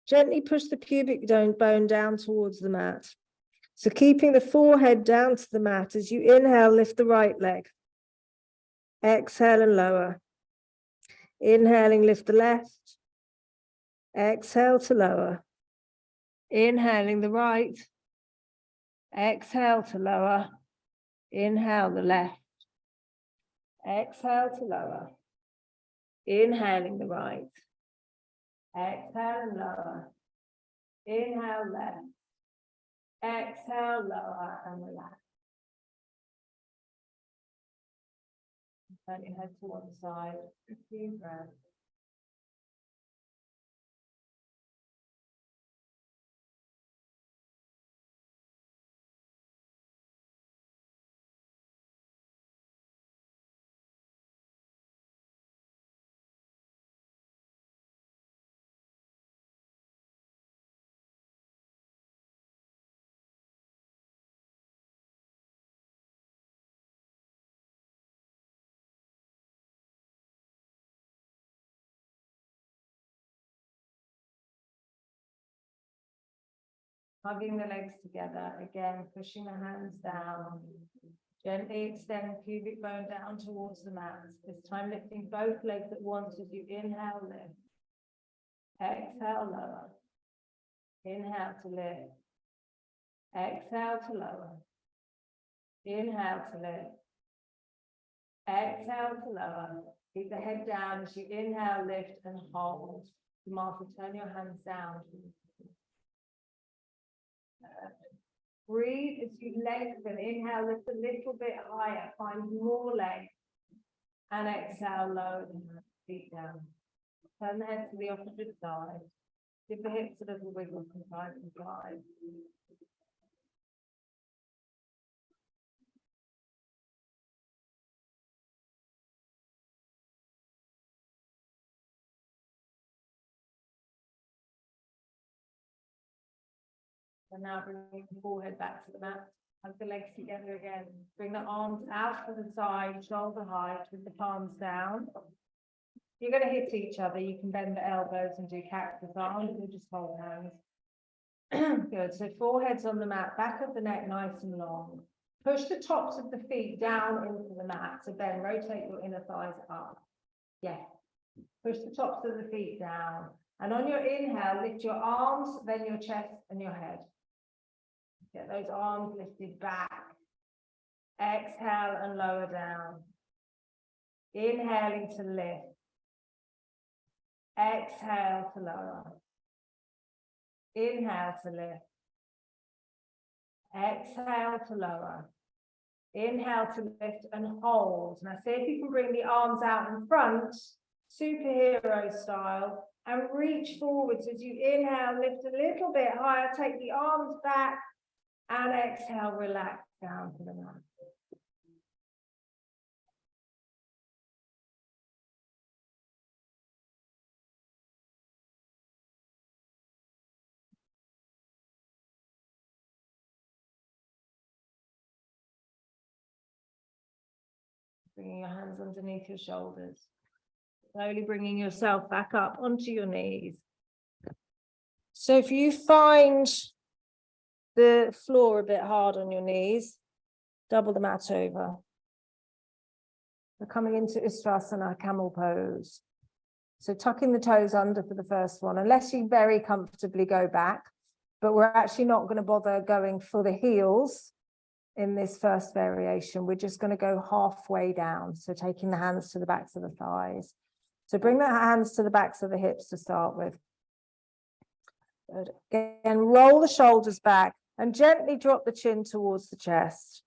Speaker 1: Gently push the pubic bone down towards the mat. So keeping the forehead down to the mat as you inhale, lift the right leg. Exhale and lower. Inhaling, lift the left. Exhale to lower. Inhaling the right. Exhale to lower. Inhale the left. Exhale to lower. Inhaling the right. Exhale and lower. Inhale left. Exhale, lower and relax. Turn your head to one side. Deep breath. Hugging the legs together, again, pushing the hands down. Gently extend pubic bone down towards the mat. This time lifting both legs at once as you inhale, lift. Exhale, lower. Inhale to lift. Exhale to lower. Inhale to lift. Exhale to lower. Keep the head down as you inhale, lift and hold. Martha, turn your hands down. Breathe as you lengthen. Inhale, lift a little bit higher. Find more length. And exhale, lower the feet down. Turn the head to the opposite side. Give the hips a little wiggle from side to side. And now bring the forehead back to the mat. Hug the legs together again. Bring the arms out to the side, shoulder height with the palms down. You're going to hit each other. You can bend the elbows and do cactus arms or just hold hands. Good. So foreheads on the mat, back of the neck nice and long. Push the tops of the feet down into the mat. So then rotate your inner thighs up. Yeah. Push the tops of the feet down. And on your inhale, lift your arms, then your chest and your head. Get those arms lifted back. Exhale and lower down. Inhaling to lift. Exhale to lower. Inhale to lift. Exhale to lower. Inhale to lift and hold. Now see if you can bring the arms out in front, superhero style, and reach forwards as you inhale, lift a little bit higher, take the arms back, and exhale, relax down to the mat. Bringing your hands underneath your shoulders. Slowly bringing yourself back up onto your knees. So if you find the floor a bit hard on your knees, double the mat over. We're coming into Ustrasana, camel pose. So tucking the toes under for the first one, unless you very comfortably go back, but we're actually not going to bother going for the heels in this first variation. We're just going to go halfway down. So taking the hands to the backs of the thighs. So bring the hands to the backs of the hips to start with. Good. Again, roll the shoulders back and gently drop the chin towards the chest.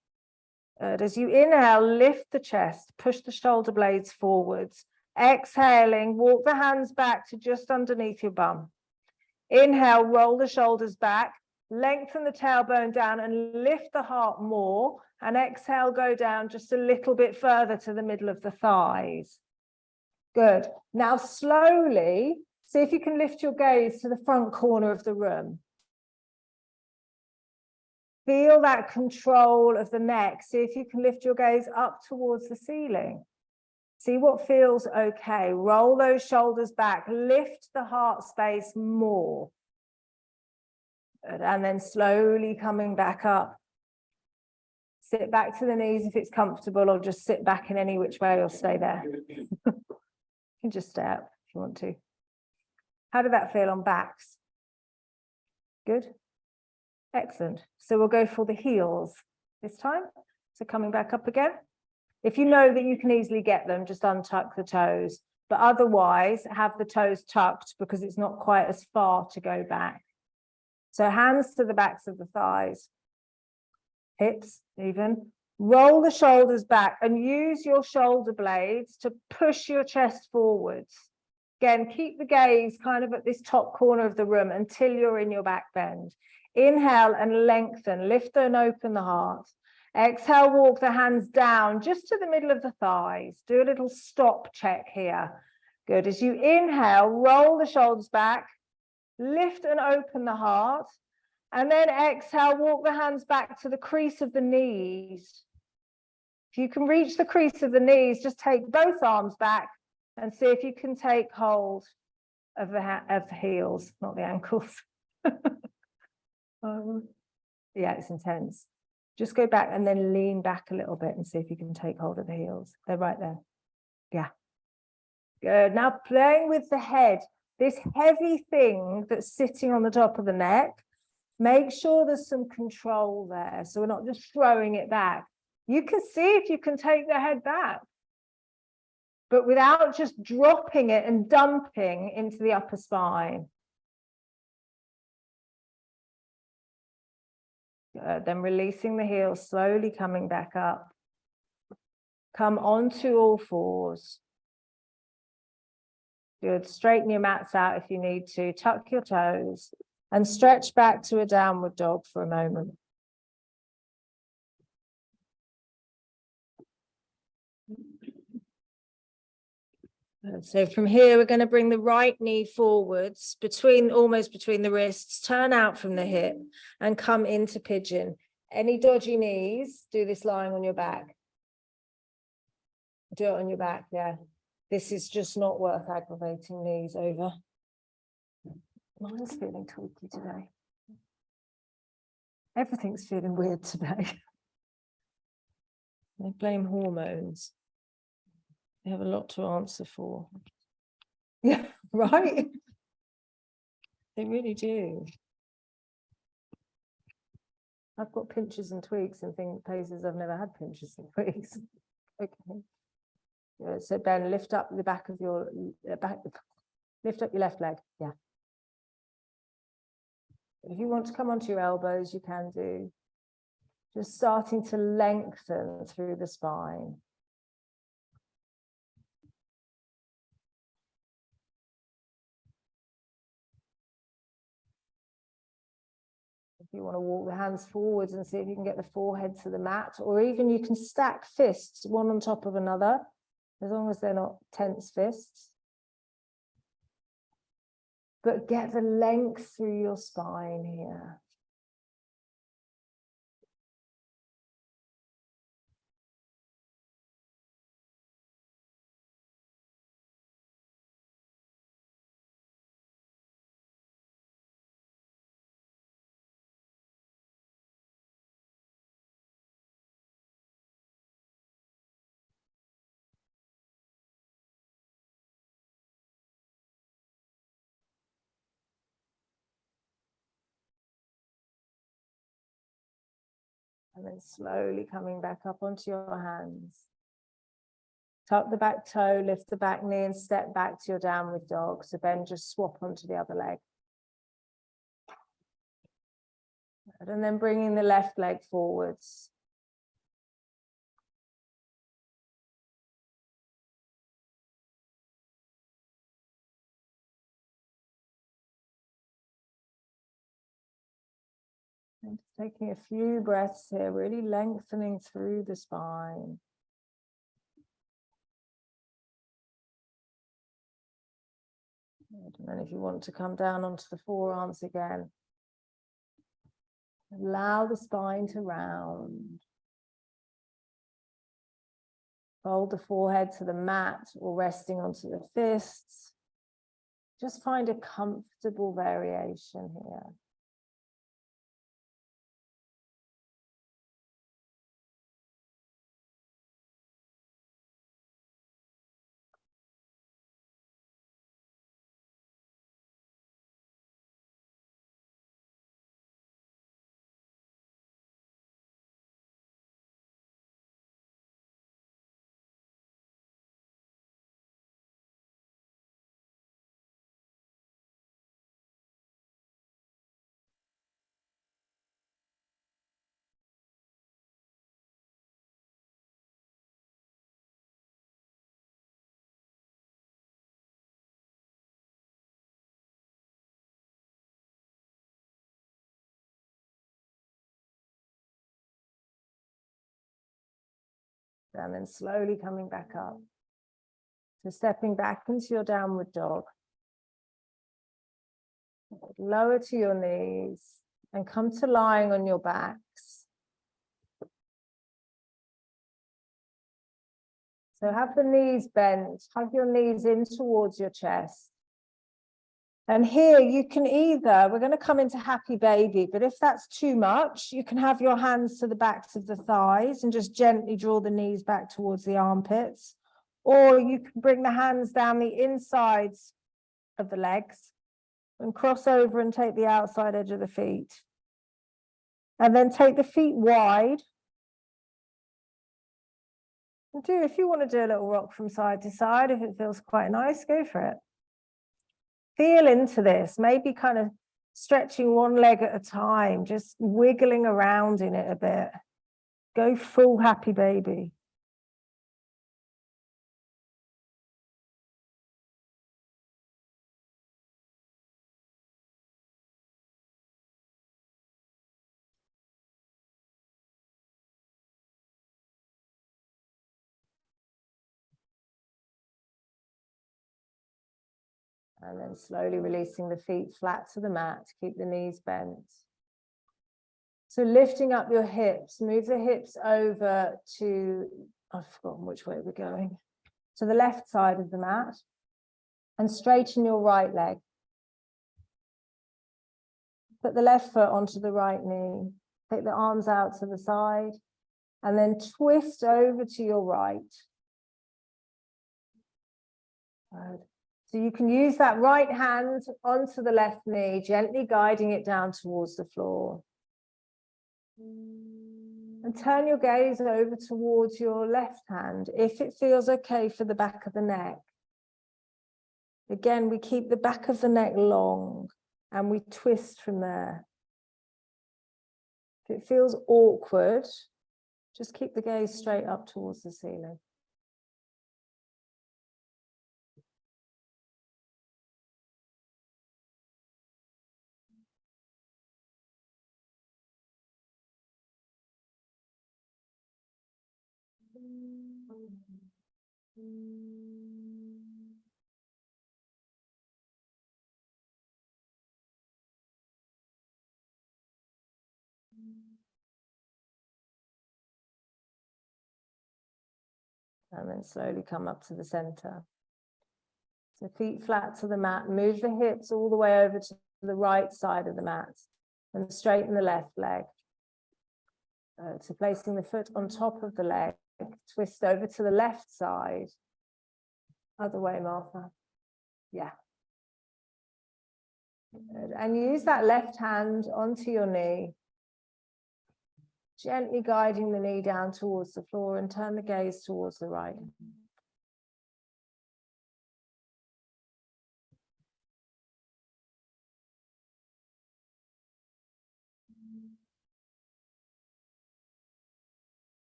Speaker 1: Good. As you inhale, lift the chest, push the shoulder blades forwards. Exhaling, walk the hands back to just underneath your bum. Inhale, roll the shoulders back, lengthen the tailbone down and lift the heart more. And exhale, go down just a little bit further to the middle of the thighs. Good. Now slowly, see if you can lift your gaze to the front corner of the room. Feel that control of the neck. See if you can lift your gaze up towards the ceiling. See what feels okay. Roll those shoulders back. Lift the heart space more. Good. And then slowly coming back up. Sit back to the knees if it's comfortable, or just sit back in any which way or stay there. You can just stay up if you want to. How did that feel on backs? Good. Excellent. So we'll go for the heels this time. So coming back up again. If you know that you can easily get them, just untuck the toes. But otherwise, have the toes tucked because it's not quite as far to go back. So hands to the backs of the thighs. Hips even. Roll the shoulders back and use your shoulder blades to push your chest forwards. Again, keep the gaze kind of at this top corner of the room until you're in your back bend. Inhale and lengthen, lift and open the heart. Exhale, walk the hands down just to the middle of the thighs. Do a little stop check here. Good. As you inhale, roll the shoulders back, lift and open the heart. And then exhale, walk the hands back to the crease of the knees. If you can reach the crease of the knees, just take both arms back and see if you can take hold of the heels, not the ankles. Yeah, it's intense. Just go back and then lean back a little bit and see if you can take hold of the heels. They're right there. Yeah. Good. Now playing with the head, this heavy thing that's sitting on the top of the neck, make sure there's some control there. So we're not just throwing it back. You can see if you can take the head back, but without just dropping it and dumping into the upper spine. Good. Then releasing the heels, slowly coming back up. Come onto all fours. Good. Straighten your mats out if you need to. Tuck your toes and stretch back to a downward dog for a moment. So from here, we're going to bring the right knee forwards, almost between the wrists, turn out from the hip and come into pigeon. Any dodgy knees, do this lying on your back. Do it on your back, yeah. This is just not worth aggravating knees over. Mine's feeling tweaky today. Everything's feeling weird today. They blame hormones. They have a lot to answer for. Yeah, right. They really do. I've got pinches and tweaks in places I've never had pinches and tweaks. Okay. Good. So Ben, lift up the back of your lift up your left leg. Yeah. If you want to come onto your elbows, you can do. Just starting to lengthen through the spine. If you want to walk the hands forwards and see if you can get the forehead to the mat, or even you can stack fists one on top of another, as long as they're not tense fists. But get the length through your spine here. And then slowly coming back up onto your hands. Tuck the back toe, lift the back knee and step back to your downward dog. So then just swap onto the other leg. And then bringing the left leg forwards. And just taking a few breaths here, really lengthening through the spine. And then if you want to come down onto the forearms again, allow the spine to round. Fold the forehead to the mat or resting onto the fists. Just find a comfortable variation here. And then slowly coming back up. So stepping back into your downward dog. Lower to your knees and come to lying on your backs. So have the knees bent, hug your knees in towards your chest. And here you can either, we're going to come into happy baby, but if that's too much, you can have your hands to the backs of the thighs and just gently draw the knees back towards the armpits. Or you can bring the hands down the insides of the legs and cross over and take the outside edge of the feet. And then take the feet wide. And if you want to do a little rock from side to side, if it feels quite nice, go for it. Feel into this, maybe kind of stretching one leg at a time, just wiggling around in it a bit. Go full happy baby. And then slowly releasing the feet flat to the mat, keep the knees bent. So lifting up your hips, move the hips over to, I've forgotten which way we're going, to the left side of the mat, and straighten your right leg. Put the left foot onto the right knee, take the arms out to the side, and then twist over to your right. Good. So you can use that right hand onto the left knee, gently guiding it down towards the floor. And turn your gaze over towards your left hand, if it feels okay for the back of the neck. Again, we keep the back of the neck long and we twist from there. If it feels awkward, just keep the gaze straight up towards the ceiling. And then slowly come up to the center. So feet flat to the mat, move the hips all the way over to the right side of the mat and straighten the left leg. So placing the foot on top of the leg, twist over to the left side. Other way, Martha. Yeah. Good. And use that left hand onto your knee, gently guiding the knee down towards the floor, and turn the gaze towards the right.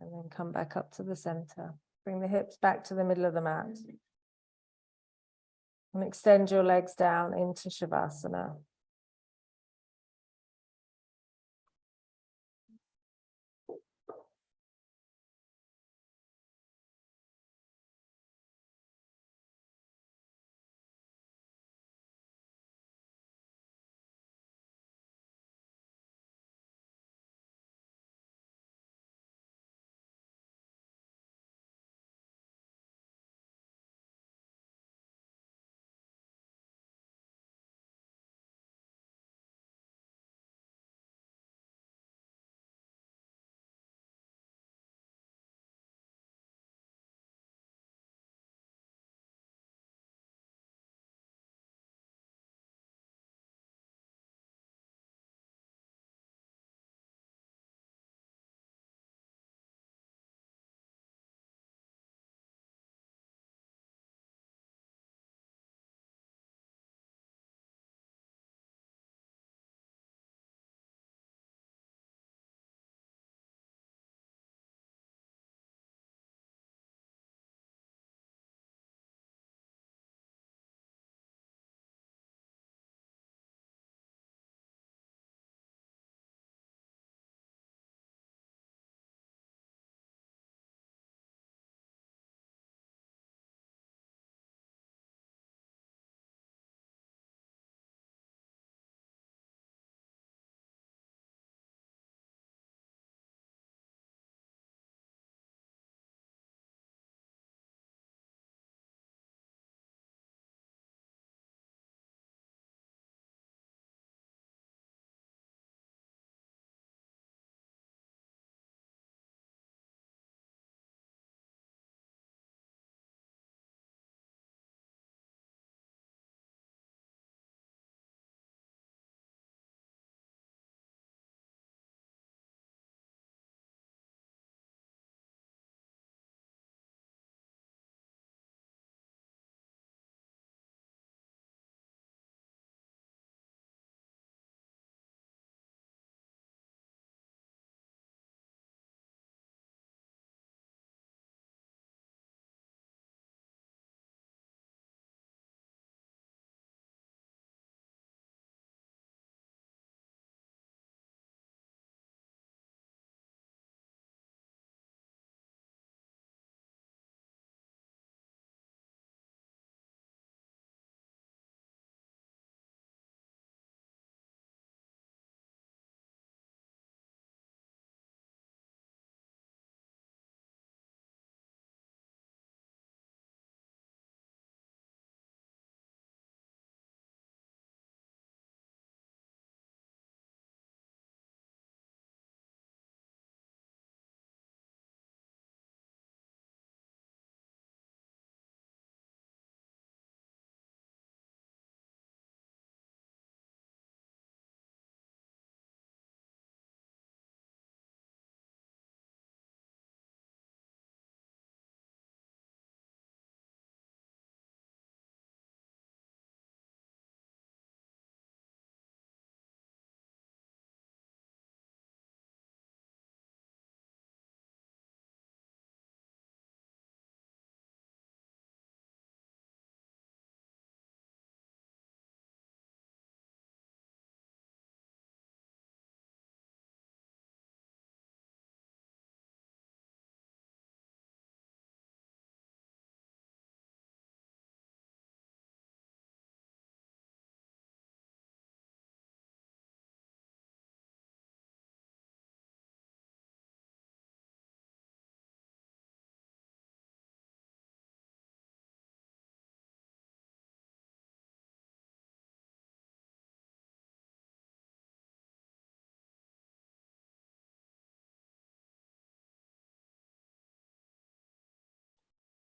Speaker 1: And then come back up to the center. Bring the hips back to the middle of the mat. And extend your legs down into Shavasana.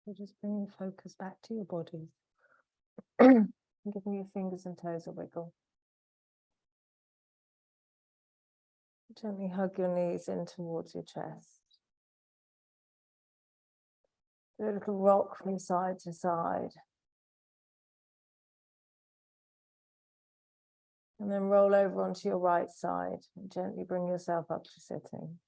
Speaker 1: So just bring your focus back to your body. Giving your fingers and toes a wiggle. Gently hug your knees in towards your chest. Do a little rock from side to side. And then roll over onto your right side and gently bring yourself up to sitting.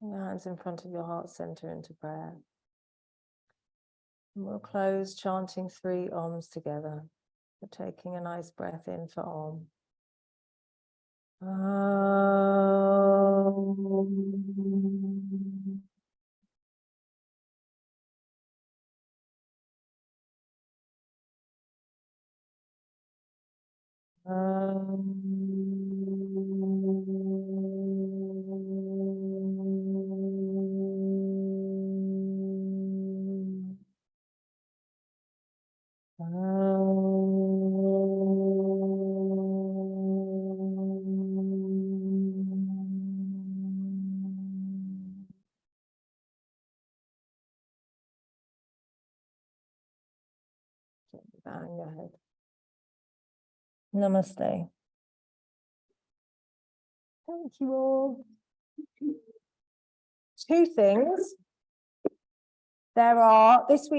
Speaker 1: Bring your hands in front of your heart center into prayer. And we'll close chanting 3 Oms together. We're taking a nice breath in for Om. Om. Bowing your head. Namaste. Thank you all. 2 things. There are this week.